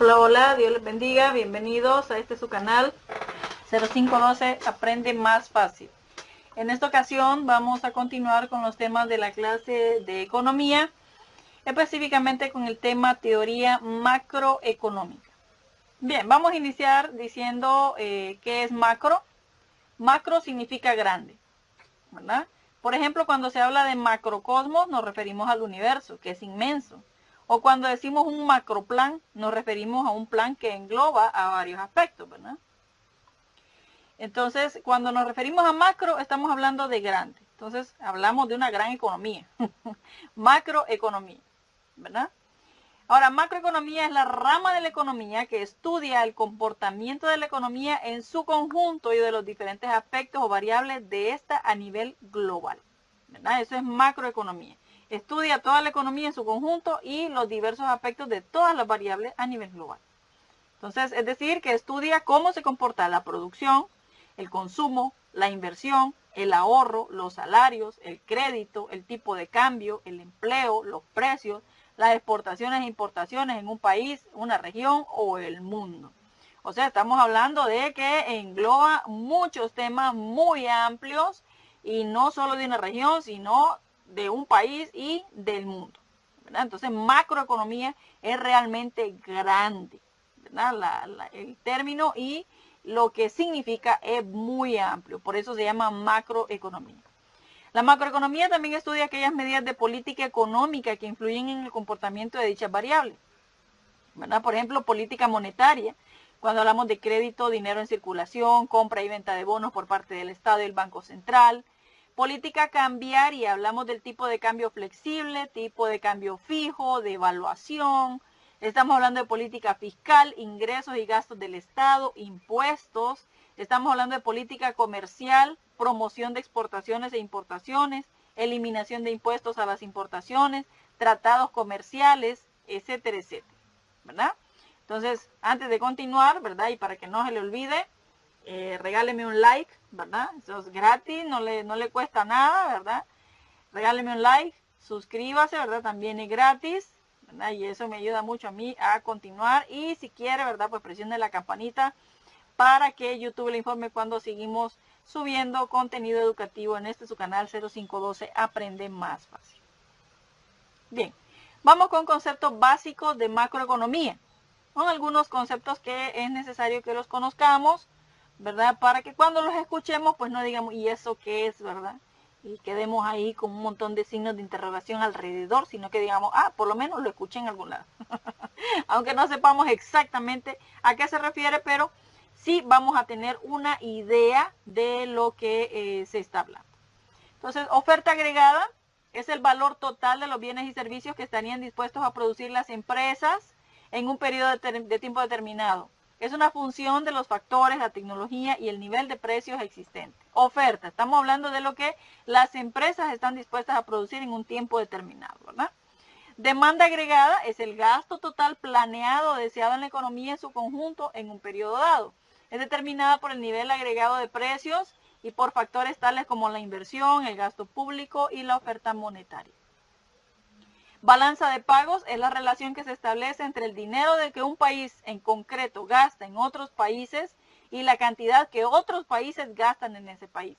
Hola, hola, Dios les bendiga, bienvenidos a su canal 0512 Aprende Más Fácil. En esta ocasión vamos a continuar con los temas de la clase de economía, específicamente con el tema teoría macroeconómica. Bien, vamos a iniciar diciendo qué es macro. Macro significa grande, ¿verdad? Por ejemplo, cuando se habla de macrocosmos nos referimos al universo, que es inmenso. O cuando decimos un macroplan, nos referimos a un plan que engloba a varios aspectos, ¿verdad? Entonces, cuando nos referimos a macro, estamos hablando de grande. Entonces, hablamos de una gran economía. Macroeconomía, ¿verdad? Ahora, macroeconomía es la rama de la economía que estudia el comportamiento de la economía en su conjunto y de los diferentes aspectos o variables de esta a nivel global, ¿verdad? Eso es macroeconomía. Estudia toda la economía en su conjunto y los diversos aspectos de todas las variables a nivel global. Entonces, es decir, que estudia cómo se comporta la producción, el consumo, la inversión, el ahorro, los salarios, el crédito, el tipo de cambio, el empleo, los precios, las exportaciones e importaciones en un país, una región o el mundo. O sea, estamos hablando de que engloba muchos temas muy amplios y no solo de una región, sino de un país y del mundo, ¿verdad? Entonces, macroeconomía es realmente grande, ¿verdad? El término y lo que significa es muy amplio, por eso se llama macroeconomía. La macroeconomía también estudia aquellas medidas de política económica que influyen en el comportamiento de dichas variables, ¿verdad? Por ejemplo, política monetaria, cuando hablamos de crédito, dinero en circulación, compra y venta de bonos por parte del Estado y el Banco Central. Política cambiaria, hablamos del tipo de cambio flexible, tipo de cambio fijo, de evaluación. Estamos hablando de política fiscal, ingresos y gastos del Estado, impuestos. Estamos hablando de política comercial, promoción de exportaciones e importaciones, eliminación de impuestos a las importaciones, tratados comerciales, etcétera, etcétera, ¿verdad? Entonces, antes de continuar, ¿verdad? Y para que no se le olvide, regáleme un like, ¿verdad? Eso es gratis, no le cuesta nada, ¿verdad? Regáleme un like, suscríbase, ¿verdad? También es gratis, ¿verdad? Y eso me ayuda mucho a mí a continuar. Y si quiere, ¿verdad? Pues presione la campanita para que YouTube le informe cuando seguimos subiendo contenido educativo en su canal 0512 Aprende Más Fácil. Bien, vamos con conceptos básicos de macroeconomía. Son algunos conceptos que es necesario que los conozcamos, ¿verdad? Para que cuando los escuchemos, pues no digamos, ¿y eso qué es, verdad? Y quedemos ahí con un montón de signos de interrogación alrededor, sino que digamos, por lo menos lo escuché en algún lado. Aunque no sepamos exactamente a qué se refiere, pero sí vamos a tener una idea de lo que se está hablando. Entonces, oferta agregada es el valor total de los bienes y servicios que estarían dispuestos a producir las empresas en un periodo de tiempo determinado. Es una función de los factores, la tecnología y el nivel de precios existentes. Oferta, estamos hablando de lo que las empresas están dispuestas a producir en un tiempo determinado, ¿verdad? Demanda agregada es el gasto total planeado o deseado en la economía en su conjunto en un periodo dado. Es determinada por el nivel agregado de precios y por factores tales como la inversión, el gasto público y la oferta monetaria. Balanza de pagos es la relación que se establece entre el dinero de que un país en concreto gasta en otros países y la cantidad que otros países gastan en ese país.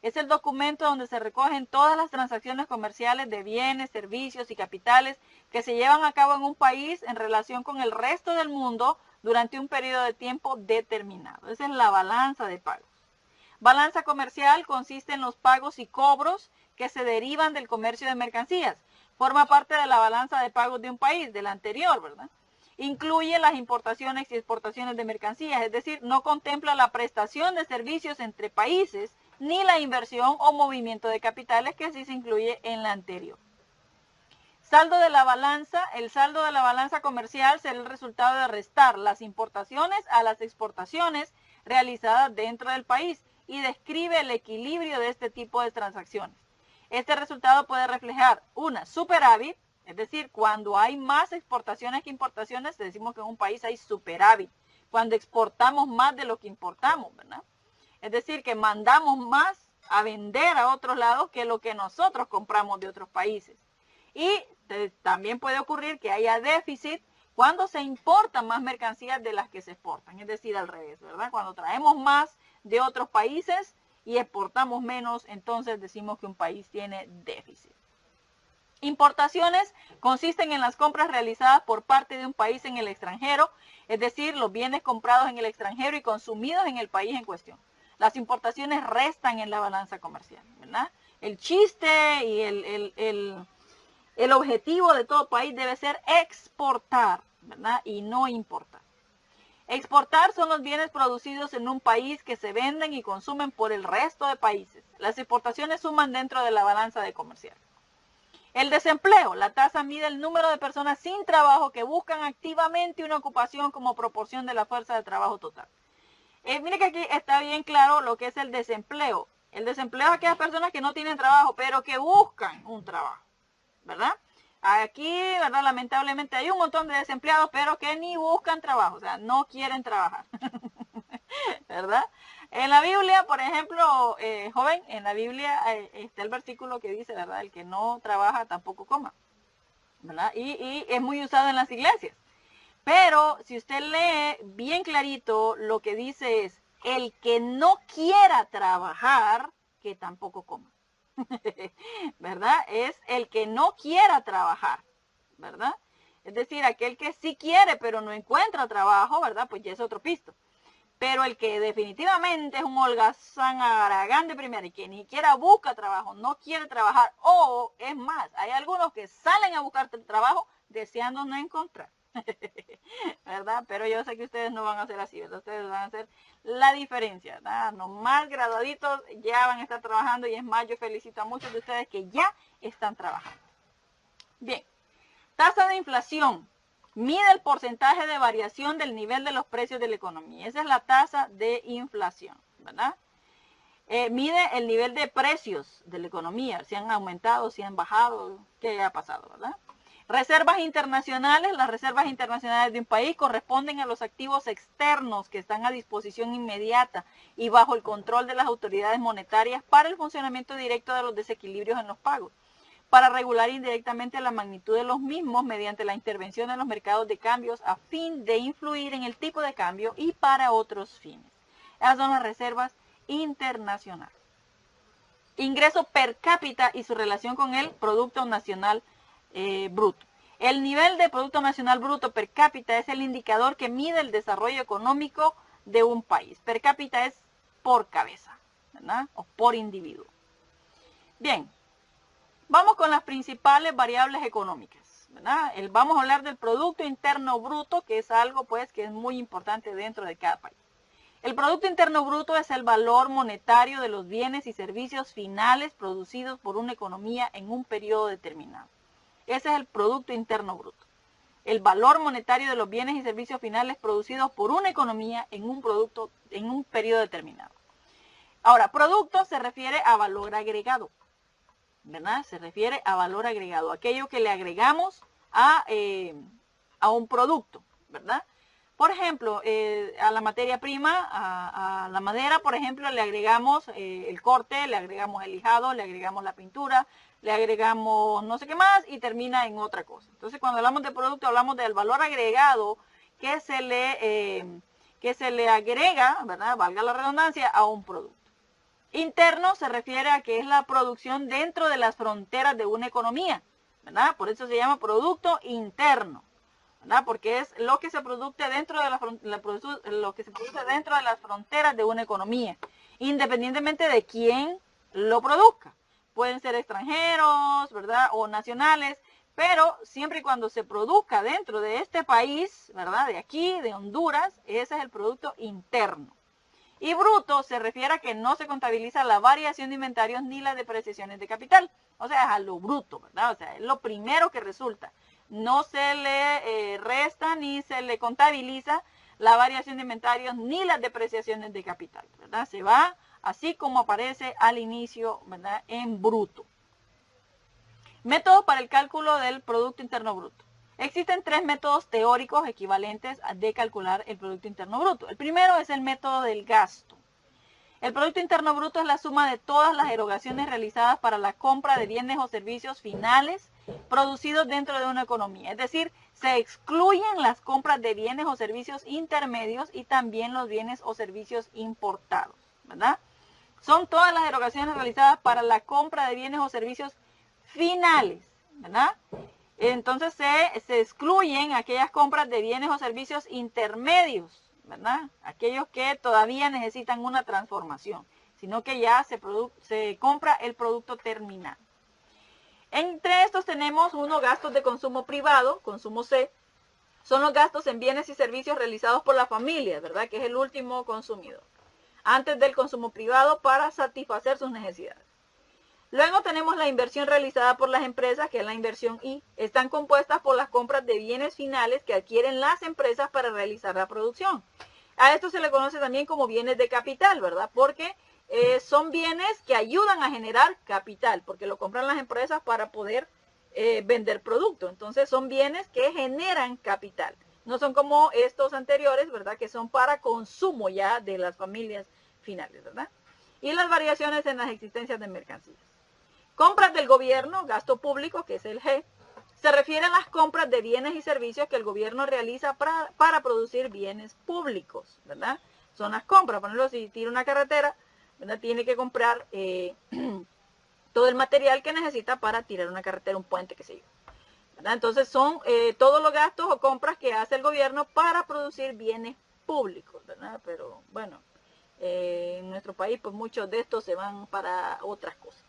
Es el documento donde se recogen todas las transacciones comerciales de bienes, servicios y capitales que se llevan a cabo en un país en relación con el resto del mundo durante un periodo de tiempo determinado. Esa es la balanza de pagos. Balanza comercial consiste en los pagos y cobros que se derivan del comercio de mercancías. Forma parte de la balanza de pagos de un país, de la anterior, ¿verdad? Incluye las importaciones y exportaciones de mercancías, es decir, no contempla la prestación de servicios entre países, ni la inversión o movimiento de capitales que sí se incluye en la anterior. Saldo de la balanza. El saldo de la balanza comercial será el resultado de restar las importaciones a las exportaciones realizadas dentro del país y describe el equilibrio de este tipo de transacciones. Este resultado puede reflejar una superávit, es decir, cuando hay más exportaciones que importaciones, decimos que en un país hay superávit. cuando exportamos más de lo que importamos, ¿verdad? Es decir, que mandamos más a vender a otros lados que lo que nosotros compramos de otros países. Y también puede ocurrir que haya déficit cuando se importan más mercancías de las que se exportan, es decir, al revés, ¿verdad? Cuando traemos más de otros países y exportamos menos, entonces decimos que un país tiene déficit. Importaciones consisten en las compras realizadas por parte de un país en el extranjero, es decir, los bienes comprados en el extranjero y consumidos en el país en cuestión. Las importaciones restan en la balanza comercial, ¿verdad? El chiste y el objetivo de todo país debe ser exportar, ¿verdad? Y no importar. Exportar son los bienes producidos en un país que se venden y consumen por el resto de países. Las exportaciones suman dentro de la balanza de comercial. El desempleo. La tasa mide el número de personas sin trabajo que buscan activamente una ocupación como proporción de la fuerza de trabajo total. Mire que aquí está bien claro lo que es el desempleo. El desempleo es aquellas personas que no tienen trabajo, pero que buscan un trabajo, ¿verdad? Aquí, ¿verdad? Lamentablemente hay un montón de desempleados, pero que ni buscan trabajo, o sea, no quieren trabajar, ¿verdad? En la Biblia, por ejemplo, joven, en la Biblia está el versículo que dice, ¿verdad? El que no trabaja tampoco coma, ¿verdad? Y es muy usado en las iglesias. Pero si usted lee bien clarito, lo que dice es, el que no quiera trabajar, que tampoco coma. ¿Verdad? Es el que no quiera trabajar, ¿verdad? Es decir, aquel que sí quiere, pero no encuentra trabajo, ¿verdad? Pues ya es otro pisto. Pero el que definitivamente es un holgazán aragán de primera y que ni siquiera busca trabajo, no quiere trabajar, o es más, hay algunos que salen a buscar trabajo deseando no encontrar. ¿Verdad? Pero yo sé que ustedes no van a ser así, ¿verdad? Ustedes van a hacer la diferencia, ¿verdad? Los más graduaditos ya van a estar trabajando y es más, yo felicito a muchos de ustedes que ya están trabajando. Bien, tasa de inflación. Mide el porcentaje de variación del nivel de los precios de la economía. Esa es la tasa de inflación, ¿verdad? Mide el nivel de precios de la economía, si han aumentado, si han bajado, qué ha pasado, ¿verdad? Reservas internacionales. Las reservas internacionales de un país corresponden a los activos externos que están a disposición inmediata y bajo el control de las autoridades monetarias para el funcionamiento directo de los desequilibrios en los pagos, para regular indirectamente la magnitud de los mismos mediante la intervención en los mercados de cambios a fin de influir en el tipo de cambio y para otros fines. Esas son las reservas internacionales. Ingreso per cápita y su relación con el Producto Nacional Bruto. El nivel de Producto Nacional Bruto per cápita es el indicador que mide el desarrollo económico de un país. Per cápita es por cabeza, ¿verdad? O por individuo. Bien, vamos con las principales variables económicas, ¿verdad? Vamos a hablar del Producto Interno Bruto, que es algo pues que es muy importante dentro de cada país. El Producto Interno Bruto es el valor monetario de los bienes y servicios finales producidos por una economía en un periodo determinado. Ese es el Producto Interno Bruto. El valor monetario de los bienes y servicios finales producidos por una economía en un periodo determinado. Ahora, producto se refiere a valor agregado, ¿verdad? Se refiere a valor agregado, aquello que le agregamos a un producto, ¿verdad? Por ejemplo, a la materia prima, a la madera, por ejemplo, le agregamos el corte, le agregamos el lijado, le agregamos la pintura, le agregamos no sé qué más y termina en otra cosa. Entonces, cuando hablamos de producto, hablamos del valor agregado que se le agrega, ¿verdad? Valga la redundancia, a un producto. Interno se refiere a que es la producción dentro de las fronteras de una economía, ¿verdad? Por eso se llama producto interno, ¿verdad? Porque es lo que se produce dentro de las fronteras de una economía, independientemente de quién lo produzca. Pueden ser extranjeros, ¿verdad? O nacionales, pero siempre y cuando se produzca dentro de este país, ¿verdad? De aquí, de Honduras, ese es el producto interno. Y bruto se refiere a que no se contabiliza la variación de inventarios ni las depreciaciones de capital. O sea, es a lo bruto, ¿verdad? O sea, es lo primero que resulta. No se le resta ni se le contabiliza la variación de inventarios ni las depreciaciones de capital, ¿verdad? Se va así como aparece al inicio, ¿verdad? En bruto. Métodos para el cálculo del Producto Interno Bruto. Existen tres métodos teóricos equivalentes de calcular el Producto Interno Bruto. El primero es el método del gasto. El Producto Interno Bruto es la suma de todas las erogaciones realizadas para la compra de bienes o servicios finales producidos dentro de una economía. Es decir, se excluyen las compras de bienes o servicios intermedios y también los bienes o servicios importados, ¿verdad? Son todas las erogaciones realizadas para la compra de bienes o servicios finales, ¿verdad? Entonces se excluyen aquellas compras de bienes o servicios intermedios, ¿verdad? Aquellos que todavía necesitan una transformación, sino que ya se compra el producto terminado. Entre estos tenemos gastos de consumo privado, consumo C, son los gastos en bienes y servicios realizados por la familia, ¿verdad? Que es el último consumidor, antes del consumo privado para satisfacer sus necesidades. Luego tenemos la inversión realizada por las empresas, que es la inversión I. Están compuestas por las compras de bienes finales que adquieren las empresas para realizar la producción. A esto se le conoce también como bienes de capital, ¿verdad? Porque son bienes que ayudan a generar capital, porque lo compran las empresas para poder vender producto. Entonces son bienes que generan capital. No son como estos anteriores, ¿verdad? Que son para consumo ya de las familias finales, ¿verdad? Y las variaciones en las existencias de mercancías. Compras del gobierno, gasto público, que es el G, se refiere a las compras de bienes y servicios que el gobierno realiza para producir bienes públicos, ¿verdad? Son las compras. Por ejemplo, si tira una carretera, ¿verdad? Tiene que comprar todo el material que necesita para tirar una carretera, un puente, qué sé yo, ¿verdad? Entonces son todos los gastos o compras que hace el gobierno para producir bienes públicos, ¿verdad? Pero bueno, en nuestro país pues muchos de estos se van para otras cosas.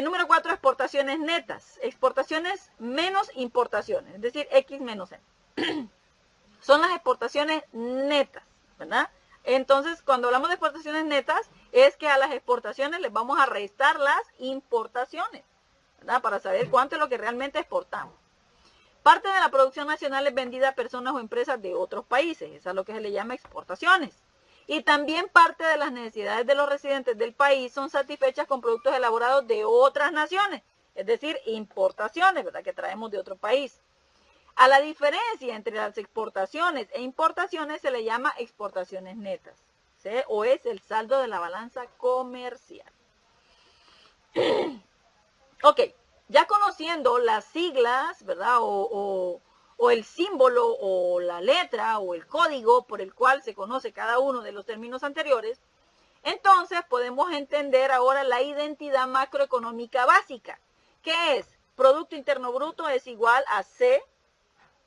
Número 4, exportaciones netas. Exportaciones menos importaciones, es decir, X menos M. Son las exportaciones netas, ¿verdad? Entonces, cuando hablamos de exportaciones netas, es que a las exportaciones les vamos a restar las importaciones, ¿verdad? Para saber cuánto es lo que realmente exportamos. Parte de la producción nacional es vendida a personas o empresas de otros países. Eso es lo que se le llama exportaciones. Y también parte de las necesidades de los residentes del país son satisfechas con productos elaborados de otras naciones, es decir, importaciones, ¿verdad? Que traemos de otro país. A la diferencia entre las exportaciones e importaciones se le llama exportaciones netas, ¿sí? O es el saldo de la balanza comercial. Ok, ya conociendo las siglas, ¿verdad? O el símbolo o la letra o el código por el cual se conoce cada uno de los términos anteriores, entonces podemos entender ahora la identidad macroeconómica básica, que es Producto Interno Bruto es igual a C,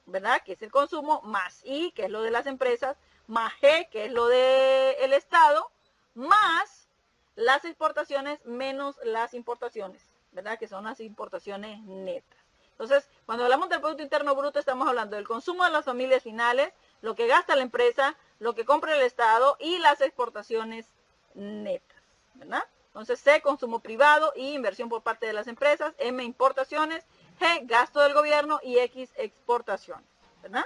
¿verdad? Que es el consumo, más I, que es lo de las empresas, más G, que es lo del Estado, más las exportaciones menos las importaciones, ¿verdad? Que son las importaciones netas. Entonces, cuando hablamos del Producto Interno Bruto, estamos hablando del consumo de las familias finales, lo que gasta la empresa, lo que compra el Estado y las exportaciones netas, ¿verdad? Entonces, C, consumo privado, I, inversión por parte de las empresas, M, importaciones, G, gasto del gobierno y X, exportaciones, ¿verdad?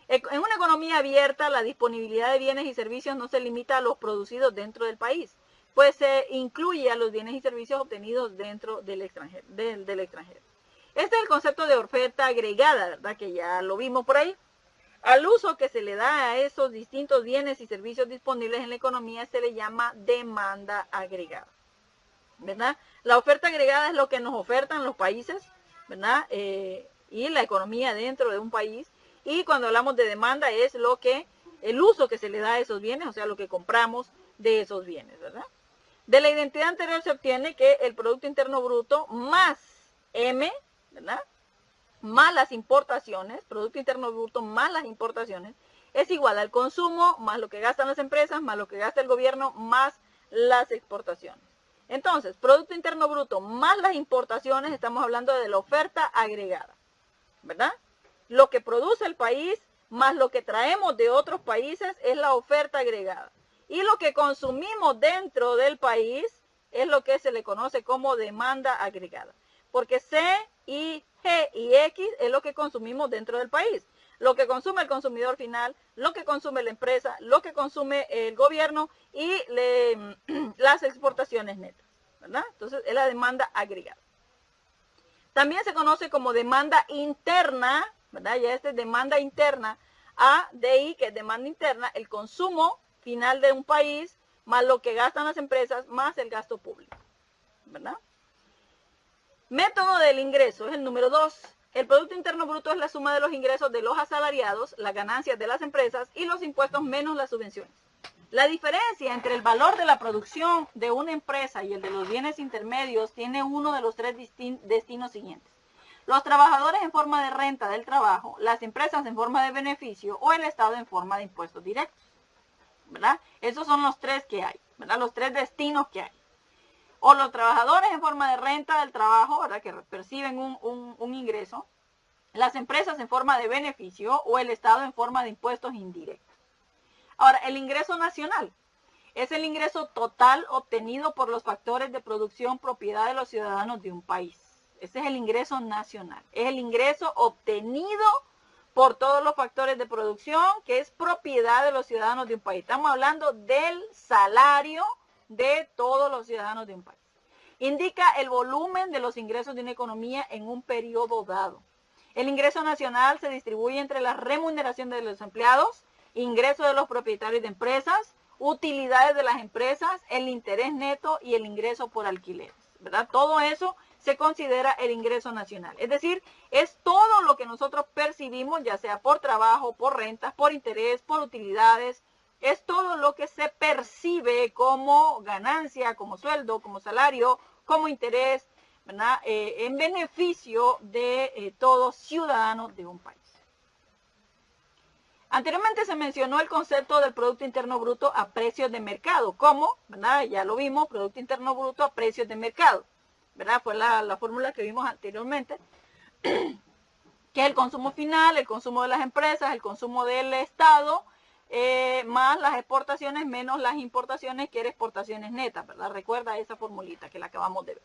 En una economía abierta, la disponibilidad de bienes y servicios no se limita a los producidos dentro del país, pues se incluye a los bienes y servicios obtenidos dentro del extranjero. Este es el concepto de oferta agregada, ¿verdad? Que ya lo vimos por ahí. Al uso que se le da a esos distintos bienes y servicios disponibles en la economía se le llama demanda agregada, ¿verdad? La oferta agregada es lo que nos ofertan los países, ¿verdad? Y la economía dentro de un país. Y cuando hablamos de demanda es el uso que se le da a esos bienes, o sea, lo que compramos de esos bienes, ¿verdad? De la identidad anterior se obtiene que el Producto Interno Bruto más M, ¿verdad? Más las importaciones, Producto Interno Bruto más las importaciones, es igual al consumo, más lo que gastan las empresas, más lo que gasta el gobierno, más las exportaciones. Entonces, Producto Interno Bruto más las importaciones, estamos hablando de la oferta agregada, ¿verdad? Lo que produce el país más lo que traemos de otros países es la oferta agregada. Y lo que consumimos dentro del país es lo que se le conoce como demanda agregada. Porque C, I, G y X es lo que consumimos dentro del país. Lo que consume el consumidor final, lo que consume la empresa, lo que consume el gobierno y las exportaciones netas, ¿verdad? Entonces es la demanda agregada. También se conoce como demanda interna, ¿verdad? Ya esta es demanda interna. ADI, que es demanda interna, el consumo final de un país, más lo que gastan las empresas, más el gasto público, ¿verdad? Método del ingreso es el número 2. El Producto Interno Bruto es la suma de los ingresos de los asalariados, las ganancias de las empresas y los impuestos menos las subvenciones. La diferencia entre el valor de la producción de una empresa y el de los bienes intermedios tiene uno de los tres destinos siguientes. Los trabajadores en forma de renta del trabajo, las empresas en forma de beneficio o el Estado en forma de impuestos directos, ¿verdad? Esos son los tres que hay, ¿verdad? Los tres destinos que hay. O los trabajadores en forma de renta del trabajo, ¿verdad? Que perciben un ingreso, las empresas en forma de beneficio o el Estado en forma de impuestos indirectos. Ahora, el ingreso nacional es el ingreso total obtenido por los factores de producción propiedad de los ciudadanos de un país. Ese es el ingreso nacional. Es el ingreso obtenido por todos los factores de producción que es propiedad de los ciudadanos de un país. Estamos hablando del salario de todos los ciudadanos de un país. Indica el volumen de los ingresos de una economía en un periodo dado. El ingreso nacional se distribuye entre la remuneración de los empleados, ingresos de los propietarios de empresas, utilidades de las empresas, el interés neto y el ingreso por alquileres, ¿verdad? Todo eso se considera el ingreso nacional. Es decir, es todo lo que nosotros percibimos, ya sea por trabajo, por rentas, por interés, por utilidades. Es todo lo que se percibe como ganancia, como sueldo, como salario, como interés, ¿verdad? En beneficio de todos ciudadanos de un país. Anteriormente se mencionó el concepto del Producto Interno Bruto a precios de mercado. ¿Cómo? ¿Verdad? Ya lo vimos, Producto Interno Bruto a precios de mercado, ¿verdad? Fue la fórmula que vimos anteriormente, que es el consumo final, el consumo de las empresas, el consumo del Estado, más las exportaciones menos las importaciones, que eran exportaciones netas, ¿verdad? Recuerda esa formulita que la acabamos de ver.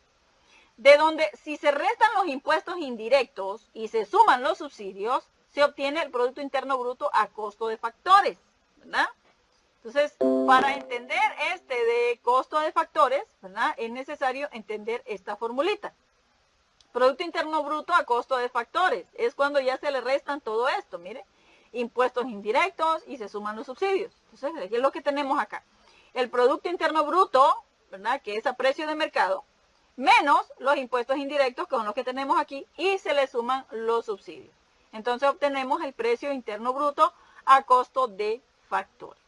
De donde si se restan los impuestos indirectos y se suman los subsidios, se obtiene el Producto Interno Bruto a costo de factores, ¿verdad? Entonces, para entender este de costo de factores, ¿verdad? Es necesario entender esta formulita. Producto Interno Bruto a costo de factores. Es cuando ya se le restan todo esto, mire. Impuestos indirectos y se suman los subsidios. Entonces, es lo que tenemos acá. El Producto Interno Bruto, ¿verdad? Que es a precio de mercado, menos los impuestos indirectos, que son los que tenemos aquí, y se le suman los subsidios. Entonces obtenemos el precio interno bruto a costo de factores.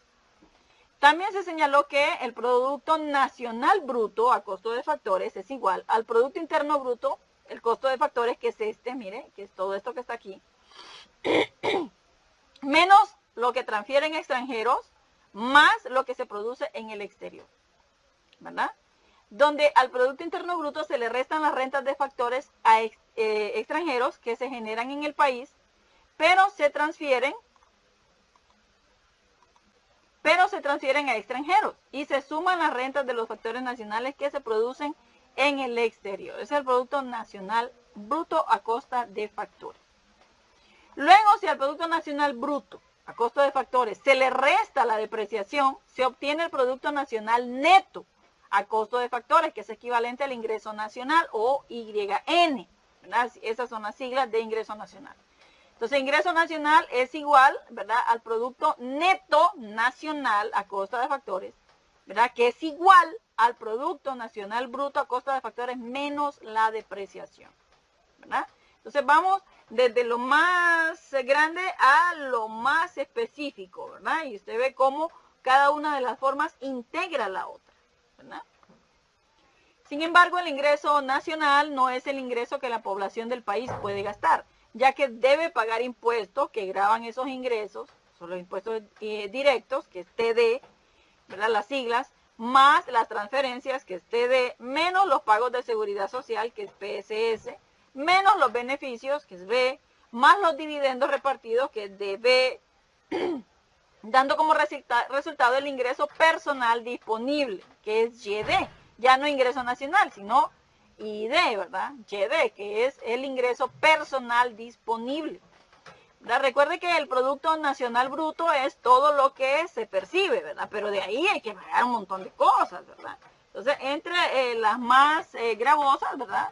También se señaló que el Producto Nacional Bruto a costo de factores es igual al Producto Interno Bruto, el costo de factores, que es este, mire, que es todo esto que está aquí, menos lo que transfieren extranjeros, más lo que se produce en el exterior, ¿verdad? Donde al Producto Interno Bruto se le restan las rentas de factores a extranjeros que se generan en el país, pero se transfieren a extranjeros y se suman las rentas de los factores nacionales que se producen en el exterior. Es el Producto Nacional Bruto a costa de factores. Luego, si al Producto Nacional Bruto a costo de factores se le resta la depreciación, se obtiene el Producto Nacional Neto a costo de factores, que es equivalente al ingreso nacional, o YN, ¿verdad? Esas son las siglas de ingreso nacional. Entonces, ingreso nacional es igual, ¿verdad?, al producto neto nacional a costa de factores, ¿verdad?, que es igual al Producto Nacional Bruto a costa de factores menos la depreciación, ¿verdad? Entonces, vamos desde lo más grande a lo más específico, ¿verdad? Y usted ve cómo cada una de las formas integra la otra, ¿verdad? Sin embargo, el ingreso nacional no es el ingreso que la población del país puede gastar, ya que debe pagar impuestos que gravan esos ingresos, son los impuestos directos, que es TD, ¿verdad?, las siglas, más las transferencias, que es TD, menos los pagos de seguridad social, que es PSS, menos los beneficios, que es B, más los dividendos repartidos, que es DB, dando como resultado el ingreso personal disponible, que es YD, ya no ingreso nacional, sino ID, ¿verdad? YD, que es el ingreso personal disponible. ¿Verdad? Recuerde que el Producto Nacional Bruto es todo lo que se percibe, ¿verdad? Pero de ahí hay que pagar un montón de cosas, ¿verdad? Entonces, entre las más gravosas, ¿verdad?,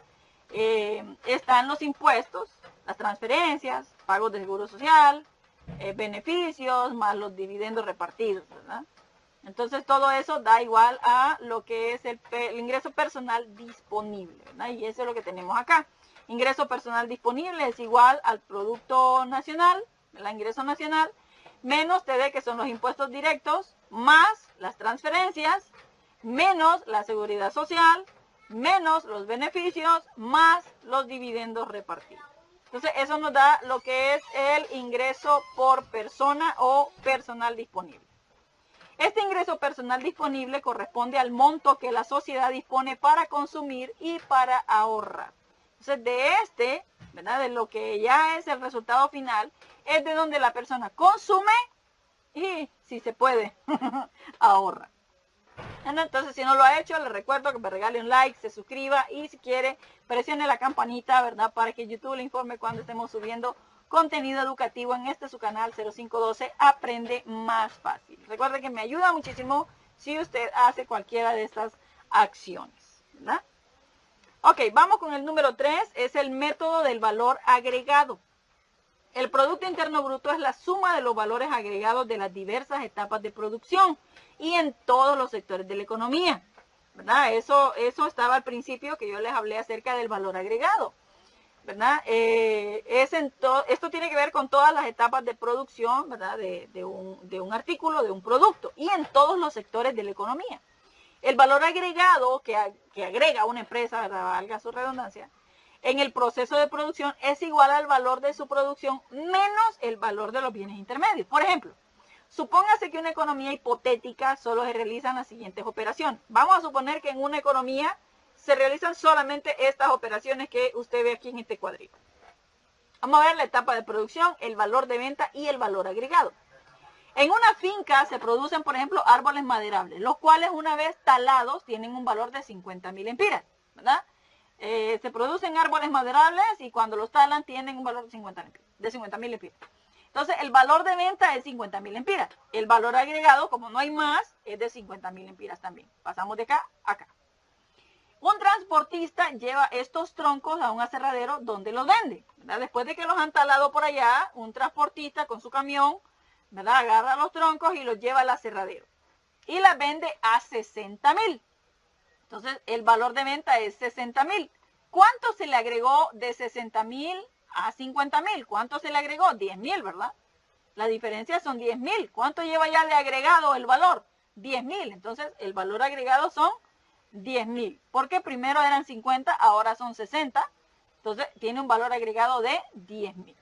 están los impuestos, las transferencias, pagos de seguro social, beneficios, más los dividendos repartidos, ¿verdad? Entonces todo eso da igual a lo que es el ingreso personal disponible, ¿verdad? Y eso es lo que tenemos acá. Ingreso personal disponible es igual al Producto Nacional, el ingreso nacional, menos TD, que son los impuestos directos, más las transferencias, menos la seguridad social, menos los beneficios, más los dividendos repartidos. Entonces eso nos da lo que es el ingreso por persona o personal disponible. Este ingreso personal disponible corresponde al monto que la sociedad dispone para consumir y para ahorrar. Entonces de este, ¿verdad?, de lo que ya es el resultado final, es de donde la persona consume y, si se puede, ahorra. Entonces, si no lo ha hecho, le recuerdo que me regale un like, se suscriba y si quiere, presione la campanita, ¿verdad?, para que YouTube le informe cuando estemos subiendo contenido educativo en este su canal 0512 Aprende Más Fácil. Recuerde que me ayuda muchísimo si usted hace cualquiera de estas acciones, ¿verdad? Ok, vamos con el número 3, es el método del valor agregado. El Producto Interno Bruto es la suma de los valores agregados de las diversas etapas de producción y en todos los sectores de la economía, ¿verdad? Eso estaba al principio que yo les hablé acerca del valor agregado, ¿verdad? Esto tiene que ver con todas las etapas de producción, ¿verdad?, de un artículo, de un producto y en todos los sectores de la economía. El valor agregado que agrega una empresa, ¿verdad?, valga su redundancia, en el proceso de producción es igual al valor de su producción menos el valor de los bienes intermedios. Por ejemplo, supóngase que una economía hipotética solo se realizan las siguientes operaciones. Vamos a suponer que en una economía se realizan solamente estas operaciones que usted ve aquí en este cuadrito. Vamos a ver la etapa de producción, el valor de venta y el valor agregado. En una finca se producen, por ejemplo, árboles maderables, los cuales una vez talados tienen un valor de 50.000 empiras, ¿verdad? Se producen árboles maderables y cuando los talan tienen un valor de 50.000 empiras. Entonces, el valor de venta es 50.000 empiras. El valor agregado, como no hay más, es de 50.000 empiras también. Pasamos de acá a acá. Un transportista lleva estos troncos a un aserradero donde los vende, ¿verdad? Después de que los han talado por allá, un transportista con su camión, ¿verdad?, agarra los troncos y los lleva al aserradero. Y las vende a 60.000. Entonces, el valor de venta es 60.000. ¿Cuánto se le agregó de 60.000 a 50.000? ¿Cuánto se le agregó? 10.000, ¿verdad? La diferencia son 10.000. ¿Cuánto lleva ya de agregado el valor? 10.000. Entonces, el valor agregado son 10.000. Porque primero eran 50, ahora son 60. Entonces, tiene un valor agregado de 10.000.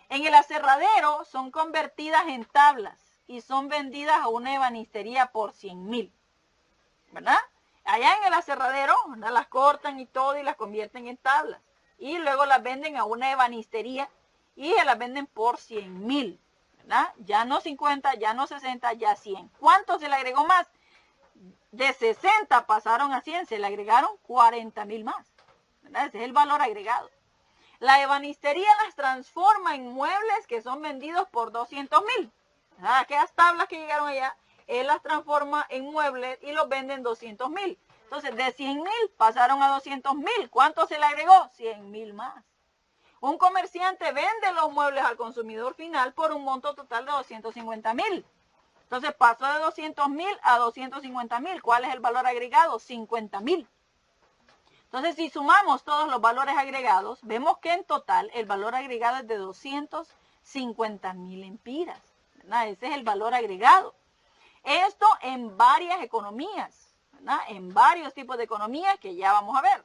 En el aserradero son convertidas en tablas y son vendidas a una ebanistería por 100.000. ¿Verdad? Allá en el aserradero, ¿verdad?, las cortan y todo y las convierten en tablas. Y luego las venden a una ebanistería y se las venden por 100.000. ¿Verdad? Ya no 50, ya no 60, ya 100. ¿Cuánto se le agregó más? De 60 pasaron a 100, se le agregaron 40.000 más. ¿Verdad? Ese es el valor agregado. La ebanistería las transforma en muebles que son vendidos por 200.000. Aquellas tablas que llegaron allá, él las transforma en muebles y los venden 200.000. Entonces, de 100.000 pasaron a 200.000. ¿Cuánto se le agregó? 100.000 más. Un comerciante vende los muebles al consumidor final por un monto total de 250.000. Entonces, pasó de 200.000 a 250.000. ¿Cuál es el valor agregado? 50.000. Entonces, si sumamos todos los valores agregados, vemos que en total el valor agregado es de 250.000 empiras, ¿verdad? Ese es el valor agregado. Esto en varias economías, ¿verdad?, en varios tipos de economías que ya vamos a ver.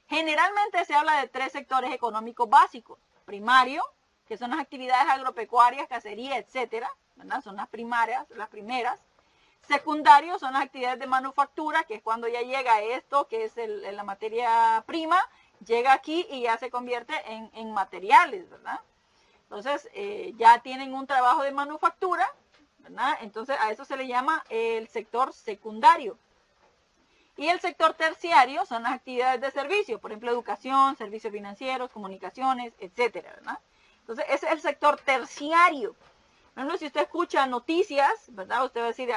Generalmente se habla de 3 sectores económicos básicos. Primario, que son las actividades agropecuarias, cacería, etcétera, ¿verdad? Son las primarias, las primeras. Secundario son las actividades de manufactura, que es cuando ya llega esto, que es la materia prima, llega aquí y ya se convierte en materiales, ¿verdad? Entonces, ya tienen un trabajo de manufactura, ¿verdad? Entonces, a eso se le llama el sector secundario. Y el sector terciario son las actividades de servicio, por ejemplo, educación, servicios financieros, comunicaciones, etcétera, ¿verdad? Entonces, ese es el sector terciario. Por ejemplo, si usted escucha noticias, ¿verdad?, usted va a decir,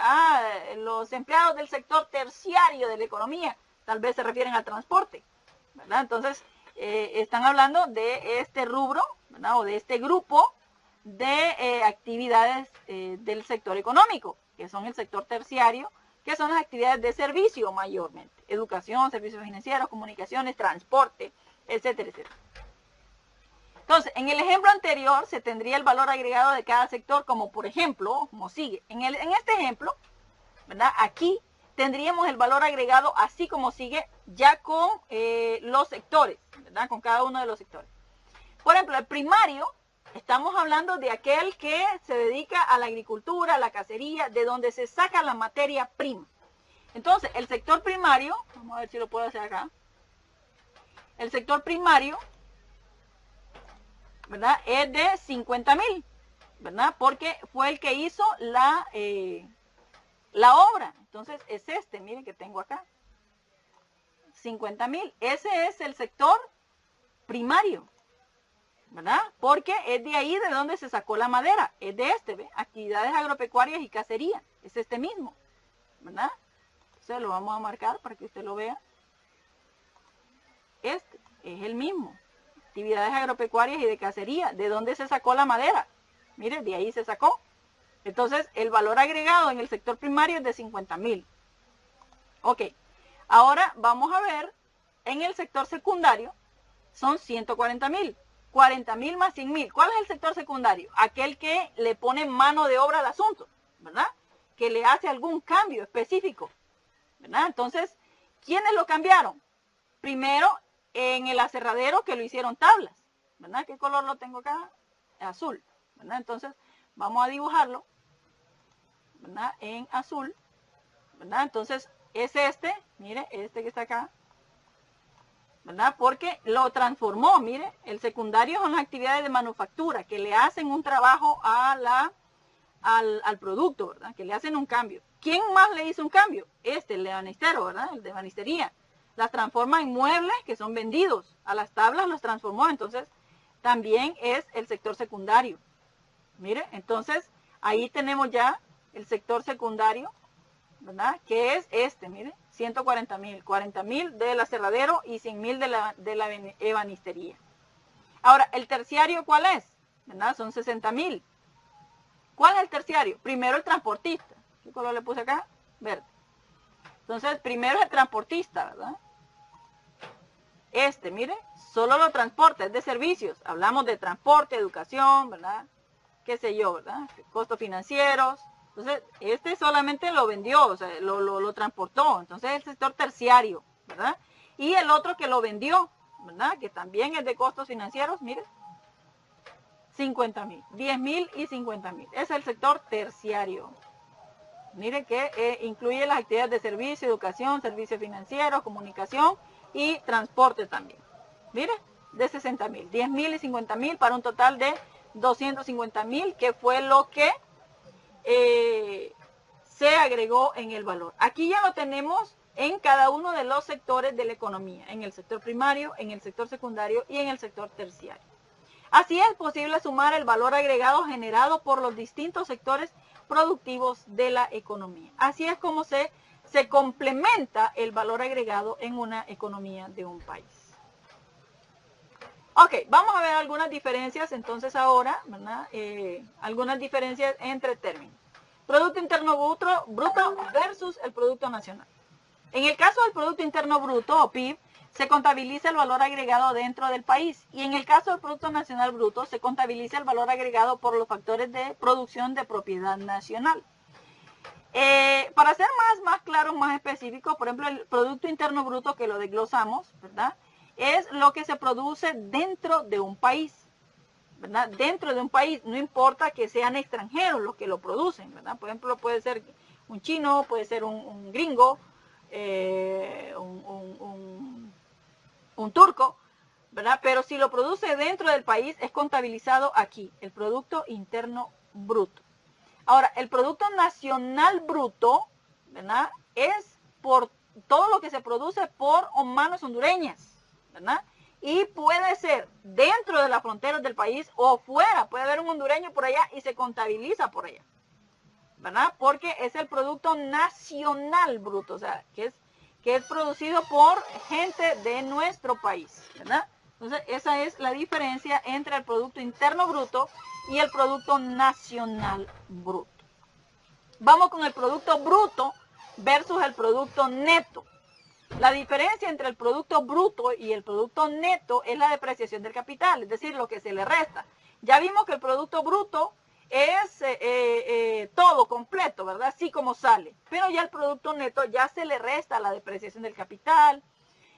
los empleados del sector terciario de la economía, tal vez se refieren al transporte, ¿verdad? Entonces, están hablando de este rubro, ¿verdad? O de este grupo de actividades del sector económico, que son el sector terciario, que son las actividades de servicio mayormente. Educación, servicios financieros, comunicaciones, transporte, etcétera, etcétera. Entonces, en el ejemplo anterior se tendría el valor agregado de cada sector, como por ejemplo, como sigue. En este ejemplo, ¿verdad? Aquí tendríamos el valor agregado así como sigue, ya con los sectores, ¿verdad? Con cada uno de los sectores. Por ejemplo, el primario, estamos hablando de aquel que se dedica a la agricultura, a la cacería, de donde se saca la materia prima. Entonces, el sector primario, vamos a ver si lo puedo hacer acá. El sector primario, ¿verdad? Es de 50,000, ¿verdad? Porque fue el que hizo la obra. Entonces, es este, miren que tengo acá. 50,000. Ese es el sector primario, ¿verdad? Porque es de ahí de donde se sacó la madera. Es de este, ¿ve? Actividades agropecuarias y cacería. Es este mismo, ¿verdad? Entonces lo vamos a marcar para que usted lo vea. Este es el mismo. Actividades agropecuarias y de cacería. ¿De dónde se sacó la madera? Mire, de ahí se sacó. Entonces, el valor agregado en el sector primario es de 50,000. Ok. Ahora vamos a ver, en el sector secundario, son 140,000. 40,000 más 100,000. ¿Cuál es el sector secundario? Aquel que le pone mano de obra al asunto, ¿verdad? Que le hace algún cambio específico, ¿verdad? Entonces, ¿quiénes lo cambiaron? Primero, en el aserradero que lo hicieron tablas, ¿verdad? ¿Qué color lo tengo acá? Azul, ¿verdad? Entonces, vamos a dibujarlo, ¿verdad? En azul, ¿verdad? Entonces, es este, mire, este que está acá, ¿verdad? Porque lo transformó, mire, el secundario son las actividades de manufactura que le hacen un trabajo al producto, ¿verdad? Que le hacen un cambio. ¿Quién más le hizo un cambio? El de banistero, ¿verdad? El de banistería. Las transforma en muebles que son vendidos. A las tablas los transformó, entonces también es el sector secundario. Mire, entonces ahí tenemos ya el sector secundario, ¿verdad? Que es este, mire, 140,000, 40,000 del aserradero y 100,000 de la ebanistería. Ahora, ¿el terciario cuál es? ¿Verdad? Son 60,000. ¿Cuál es el terciario? Primero el transportista. ¿Qué color le puse acá? Verde. Entonces, primero es el transportista, ¿verdad? Mire, solo lo transporta, es de servicios. Hablamos de transporte, educación, ¿verdad? Qué sé yo, ¿verdad? Costos financieros. Entonces, solamente lo vendió, o sea, lo transportó. Entonces, es el sector terciario, ¿verdad? Y el otro que lo vendió, ¿verdad? Que también es de costos financieros, mire. 50,000, 10,000 y 50,000. Es el sector terciario. Mire que incluye las actividades de servicio, educación, servicios financieros, comunicación y transporte también. Mire, de 60,000, 10,000 y 50,000 para un total de 250,000, que fue lo que se agregó en el valor. Aquí ya lo tenemos en cada uno de los sectores de la economía, en el sector primario, en el sector secundario y en el sector terciario. Así es posible sumar el valor agregado generado por los distintos sectores productivos de la economía. Así es como se complementa el valor agregado en una economía de un país. Ok, vamos a ver algunas diferencias entonces ahora, ¿verdad? Algunas diferencias entre términos. Producto Interno Bruto versus el Producto Nacional. En el caso del Producto Interno Bruto o PIB, se contabiliza el valor agregado dentro del país. Y en el caso del Producto Nacional Bruto, se contabiliza el valor agregado por los factores de producción de propiedad nacional. Para ser más claro, más específico, por ejemplo, el Producto Interno Bruto, que lo desglosamos, ¿verdad? Es lo que se produce dentro de un país, ¿verdad? Dentro de un país, no importa que sean extranjeros los que lo producen, ¿verdad? Por ejemplo, puede ser un chino, puede ser un gringo, un turco, ¿verdad? Pero si lo produce dentro del país, es contabilizado aquí, el Producto Interno Bruto. Ahora, el Producto Nacional Bruto, ¿verdad? Es por todo lo que se produce por manos hondureñas, ¿verdad? Y puede ser dentro de las fronteras del país o fuera. Puede haber un hondureño por allá y se contabiliza por allá, ¿verdad? Porque es el Producto Nacional Bruto, o sea, que es producido por gente de nuestro país, ¿verdad? Entonces, esa es la diferencia entre el Producto Interno Bruto y el Producto Nacional Bruto. Vamos con el Producto Bruto versus el Producto Neto. La diferencia entre el Producto Bruto y el Producto Neto es la depreciación del capital, es decir, lo que se le resta. Ya vimos que el Producto Bruto es todo completo, ¿verdad? Así como sale. Pero ya el Producto Neto ya se le resta la depreciación del capital.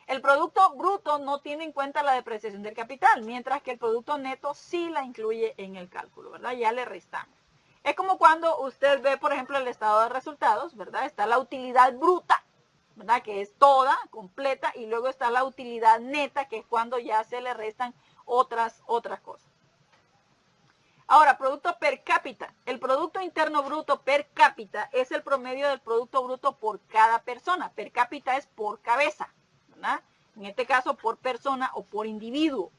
El Producto Bruto no tiene en cuenta la depreciación del capital, mientras que el Producto Neto sí la incluye en el cálculo, ¿verdad? Ya le restamos. Es como cuando usted ve, por ejemplo, el estado de resultados, ¿verdad? Está la utilidad bruta, ¿verdad? Que es toda, completa, y luego está la utilidad neta, que es cuando ya se le restan otras cosas. Ahora, producto per cápita. El Producto Interno Bruto per cápita es el promedio del Producto Bruto por cada persona. Per cápita es por cabeza, ¿verdad? En este caso, por persona o por individuo.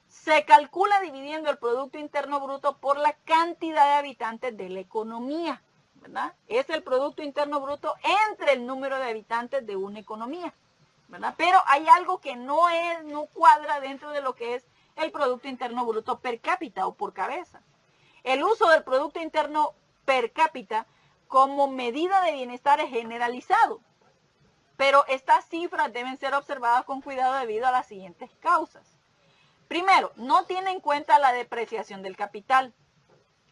Se calcula dividiendo el Producto Interno Bruto por la cantidad de habitantes de la economía, ¿verdad? Es el Producto Interno Bruto entre el número de habitantes de una economía, ¿verdad? Pero hay algo que no cuadra dentro de lo que es el Producto Interno Bruto per cápita o por cabeza. El uso del Producto Interno per cápita como medida de bienestar es generalizado, pero estas cifras deben ser observadas con cuidado debido a las siguientes causas. Primero, no tiene en cuenta la depreciación del capital.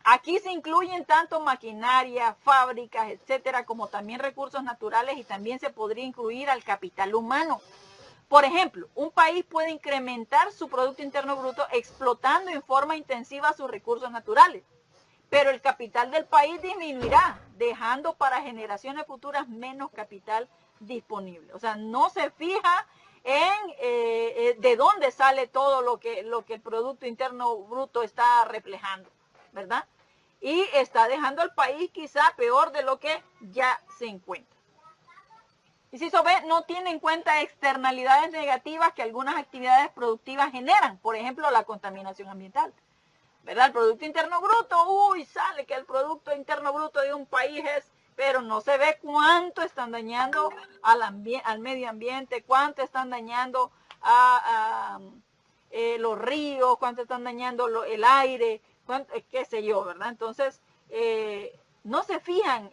Aquí se incluyen tanto maquinaria, fábricas, etcétera, como también recursos naturales y también se podría incluir al capital humano. Por ejemplo, un país puede incrementar su Producto Interno Bruto explotando en forma intensiva sus recursos naturales, pero el capital del país disminuirá, dejando para generaciones futuras menos capital disponible. O sea, no se fija en de dónde sale todo lo que el Producto Interno Bruto está reflejando, ¿verdad? Y está dejando al país quizá peor de lo que ya se encuentra. Inciso B, no tiene en cuenta externalidades negativas que algunas actividades productivas generan, por ejemplo, la contaminación ambiental, ¿verdad? El Producto Interno Bruto, sale que el Producto Interno Bruto de un país es, pero no se ve cuánto están dañando al medio ambiente, cuánto están dañando a los ríos, cuánto están dañando el aire, qué sé yo, ¿verdad? Entonces, no se fijan,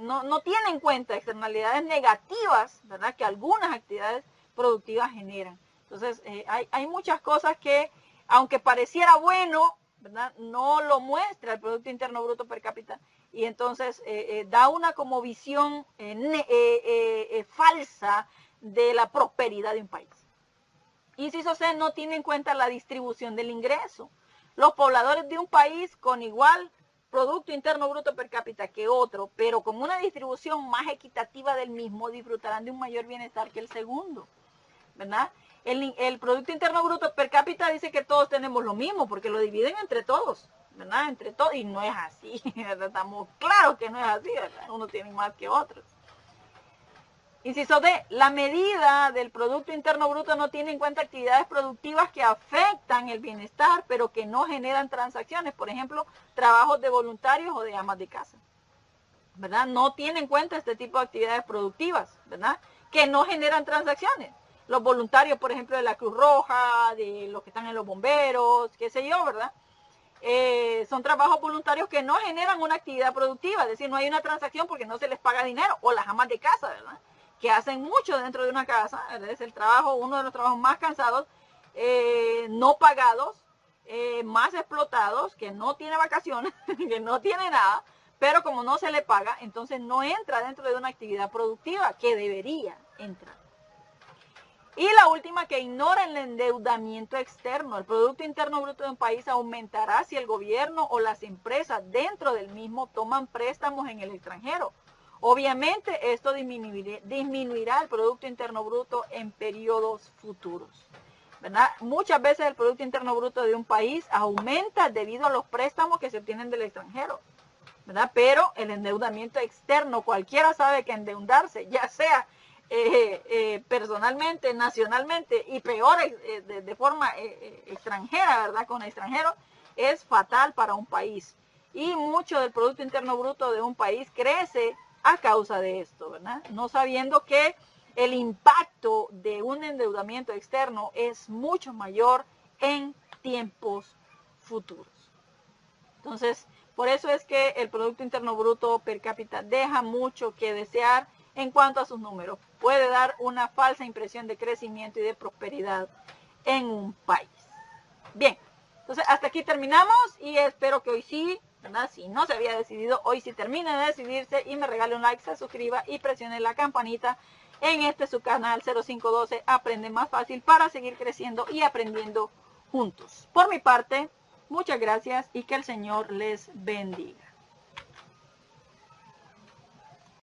no tienen en cuenta externalidades negativas, ¿verdad? Que algunas actividades productivas generan. Entonces, hay muchas cosas que, aunque pareciera bueno, ¿verdad? No lo muestra el Producto Interno Bruto per cápita y entonces da una como visión falsa de la prosperidad de un país. Inciso C, no tiene en cuenta la distribución del ingreso. Los pobladores de un país con igual Producto Interno Bruto per cápita que otro, pero con una distribución más equitativa del mismo, disfrutarán de un mayor bienestar que el segundo, ¿verdad? El Producto Interno Bruto per cápita dice que todos tenemos lo mismo, porque lo dividen entre todos, ¿verdad? Entre todos, y no es así, ¿verdad? Estamos claros que no es así, ¿verdad? Unos tienen más que otros. Inciso D, la medida del Producto Interno Bruto no tiene en cuenta actividades productivas que afectan el bienestar, pero que no generan transacciones, por ejemplo, trabajos de voluntarios o de amas de casa, ¿verdad? No tiene en cuenta este tipo de actividades productivas, ¿verdad? Que no generan transacciones. Los voluntarios, por ejemplo, de la Cruz Roja, de los que están en los bomberos, qué sé yo, ¿verdad? Son trabajos voluntarios que no generan una actividad productiva, es decir, no hay una transacción porque no se les paga dinero, o las amas de casa, ¿verdad? Que hacen mucho dentro de una casa, es el trabajo, uno de los trabajos más cansados, no pagados, más explotados, que no tiene vacaciones, que no tiene nada, pero como no se le paga, entonces no entra dentro de una actividad productiva que debería entrar. Y la última, que ignora el endeudamiento externo. El Producto Interno Bruto de un país aumentará si el gobierno o las empresas dentro del mismo toman préstamos en el extranjero. Obviamente esto disminuirá el Producto Interno Bruto en periodos futuros, ¿verdad? Muchas veces el Producto Interno Bruto de un país aumenta debido a los préstamos que se obtienen del extranjero, ¿verdad? Pero el endeudamiento externo, cualquiera sabe que endeudarse, ya sea personalmente, nacionalmente y peor de forma extranjera, ¿verdad? Con extranjeros, es fatal para un país. Y mucho del Producto Interno Bruto de un país crece a causa de esto, ¿verdad? No sabiendo que el impacto de un endeudamiento externo es mucho mayor en tiempos futuros. Entonces, por eso es que el Producto Interno Bruto per cápita deja mucho que desear en cuanto a sus números. Puede dar una falsa impresión de crecimiento y de prosperidad en un país. Bien, entonces hasta aquí terminamos y espero que hoy sí, ¿verdad? Si no se había decidido, hoy sí termine de decidirse y me regale un like, se suscriba y presione la campanita en este su canal 0512 Aprende Más Fácil para seguir creciendo y aprendiendo juntos. Por mi parte, muchas gracias y que el Señor les bendiga.